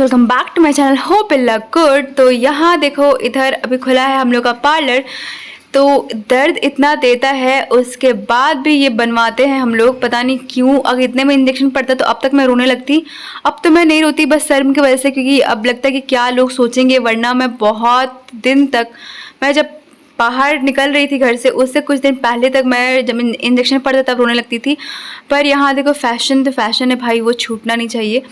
Welcome back to my channel hope all good. तो यहाँ देखो इधर अभी खुला है हम लोग का पार्लर। तो दर्द इतना देता है, उसके बाद भी ये बनवाते हैं हम लोग, पता नहीं क्यों। अगर इतने में इंजेक्शन पड़ता तो अब तक मैं रोने लगती। अब तो मैं नहीं रोती, बस शर्म की वजह से, क्योंकि अब लगता है कि क्या लोग सोचेंगे। वरना मैं बहुत दिन तक, मैं जब बाहर निकल रही थी घर से उससे कुछ दिन पहले तक मैं जब इंजेक्शन पड़ता तब रोने लगती थी। पर यहाँ देखो फैशन तो फैशन है भाई, वो छूटना नहीं चाहिए।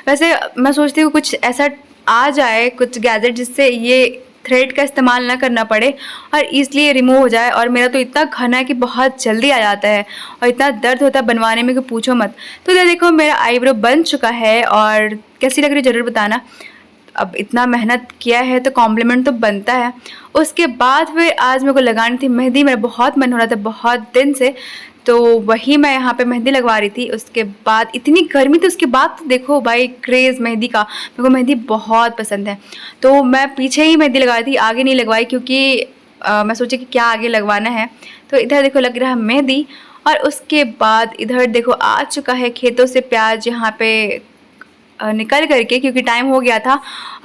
वैसे मैं सोचती हूँ कुछ ऐसा आ जाए, कुछ गैजेट जिससे ये थ्रेड का इस्तेमाल ना करना पड़े और ईज़िली रिमूव हो जाए। और मेरा तो इतना घना है कि बहुत जल्दी आ जाता है और इतना दर्द होता है बनवाने में कि पूछो मत। तो इधर देखो मेरा आईब्रो बन चुका है और कैसी लग रही है ज़रूर बताना। अब इतना मेहनत किया है तो कॉम्प्लीमेंट तो बनता है। उसके बाद फिर आज मेरे को लगानी थी मेहंदी, मेरा बहुत मन हो रहा था बहुत दिन से, तो वही मैं यहाँ पे मेहंदी लगवा रही थी। उसके बाद इतनी गर्मी थी, उसके बाद तो देखो भाई क्रेज़ मेहंदी का, मेरे को मेहंदी बहुत पसंद है। तो मैं पीछे ही मेहंदी लगाई थी, आगे नहीं लगवाई, क्योंकि मैं सोची कि क्या आगे लगवाना है। तो इधर देखो लग रहा है मेहंदी। और उसके बाद इधर देखो आ चुका है खेतों से प्याज यहाँ पे निकल करके, क्योंकि टाइम हो गया था।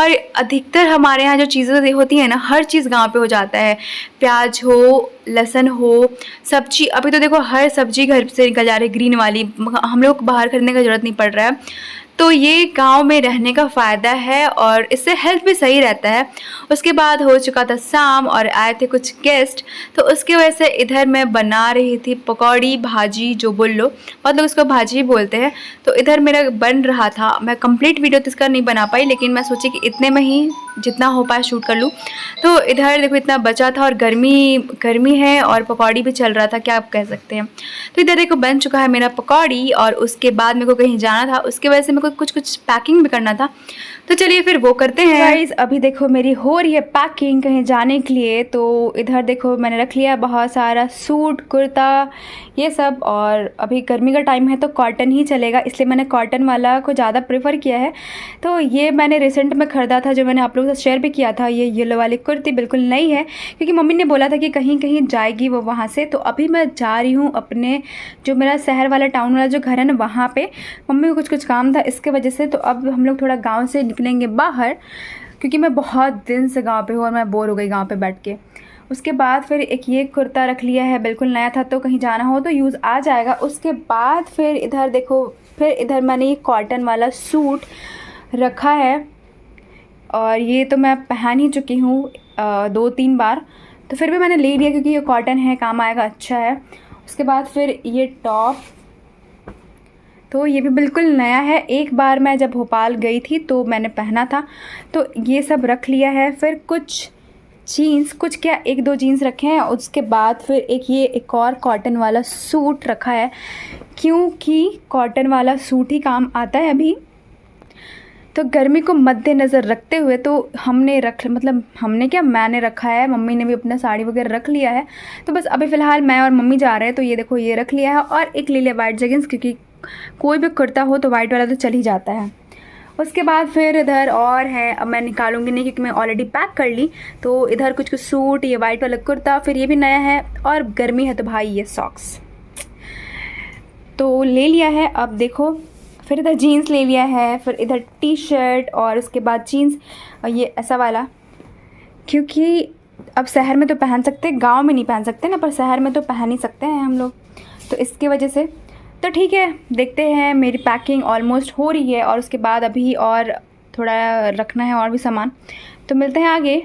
और अधिकतर हमारे यहाँ जो चीज़ें होती हैं ना, हर चीज़ गांव पे हो जाता है। प्याज हो, लहसुन हो, सब्जी, अभी तो देखो हर सब्जी घर से निकल जा रही है ग्रीन वाली, हम लोग को बाहर खरीदने का ज़रूरत नहीं पड़ रहा है। तो ये गांव में रहने का फ़ायदा है और इससे हेल्थ भी सही रहता है। उसके बाद हो चुका था शाम और आए थे कुछ गेस्ट, तो उसकी वजह से इधर मैं बना रही थी पकौड़ी भाजी, जो बोल लो, बहुत लोग उसको भाजी ही बोलते हैं। तो इधर मेरा बन रहा था। मैं कंप्लीट वीडियो तो इसका नहीं बना पाई, लेकिन मैं सोची कि इतने में ही जितना हो पाए शूट कर लूँ। तो इधर देखो इतना बचा था और गर्मी है और पकौड़ी भी चल रहा था, क्या आप कह सकते हैं। तो इधर देखो बन चुका है मेरा पकौड़ी। और उसके बाद मेरे को कहीं जाना था, उसके वजह से मेरे को कुछ पैकिंग भी करना था। तो चलिए फिर वो करते हैं। गाइस अभी देखो मेरी हो रही है पैकिंग कहीं जाने के लिए। तो इधर देखो मैंने रख लिया बहुत सारा सूट कुर्ता ये सब, और अभी गर्मी का टाइम है तो कॉटन ही चलेगा, इसलिए मैंने कॉटन वाला को ज़्यादा प्रेफर किया है। तो ये मैंने रिसेंट में ख़रीदा था, जो मैंने आप लोगों से शेयर भी किया था। ये येलो वाली कुर्ती बिल्कुल नई है, क्योंकि मम्मी ने बोला था कि कहीं कहीं जाएगी वो वहाँ से। तो अभी मैं जा रही हूँ अपने जो मेरा शहर वाला टाउन वाला जो घर है ना, वहाँ पे मम्मी को कुछ काम था इसके वजह से। तो अब हम लोग थोड़ा गाँव से निकलेंगे बाहर, क्योंकि मैं बहुत दिन से गाँव पे हूँ और मैं बोर हो गई गाँव पे बैठ के। उसके बाद फिर एक ये कुर्ता रख लिया है, बिल्कुल नया था, तो कहीं जाना हो तो यूज़ आ जाएगा। उसके बाद फिर इधर देखो, फिर इधर मैंने ये कॉटन वाला सूट रखा है और ये तो मैं पहन ही चुकी हूँ 2-3 बार, तो फिर भी मैंने ले लिया क्योंकि ये कॉटन है, काम आएगा, अच्छा है। उसके बाद फिर ये टॉप, तो ये भी बिल्कुल नया है। एक बार मैं जब भोपाल गई थी तो मैंने पहना था, तो ये सब रख लिया है। फिर कुछ जीन्स, कुछ क्या 1-2 जीन्स रखे हैं। उसके बाद फिर एक और कॉटन वाला सूट रखा है, क्योंकि कॉटन वाला सूट ही काम आता है अभी। तो गर्मी को मद्देनज़र रखते हुए तो मैंने रखा है, मम्मी ने भी अपना साड़ी वगैरह रख लिया है। तो बस अभी फ़िलहाल मैं और मम्मी जा रहे हैं, तो ये देखो ये रख लिया है। और एक ले लिया वाइट जैगिंग्स, क्योंकि कोई भी कुर्ता हो तो वाइट वाला तो चल ही जाता है। उसके बाद फिर इधर और है, अब मैं निकालूंगी नहीं क्योंकि मैं ऑलरेडी पैक कर ली। तो इधर कुछ सूट, ये वाइट वाला कुर्ता, फिर ये भी नया है, और गर्मी है तो भाई ये सॉक्स तो ले लिया है। अब देखो फिर इधर जीन्स ले लिया है, फिर इधर टी शर्ट, और उसके बाद जीन्स, और ये ऐसा वाला, क्योंकि अब शहर में तो पहन सकते, गांव में नहीं पहन सकते ना, पर शहर में तो पहन ही सकते हैं हम लोग, तो इसकी वजह से। तो ठीक है, देखते हैं। मेरी पैकिंग ऑलमोस्ट हो रही है और उसके बाद अभी और थोड़ा रखना है और भी सामान, तो मिलते हैं आगे।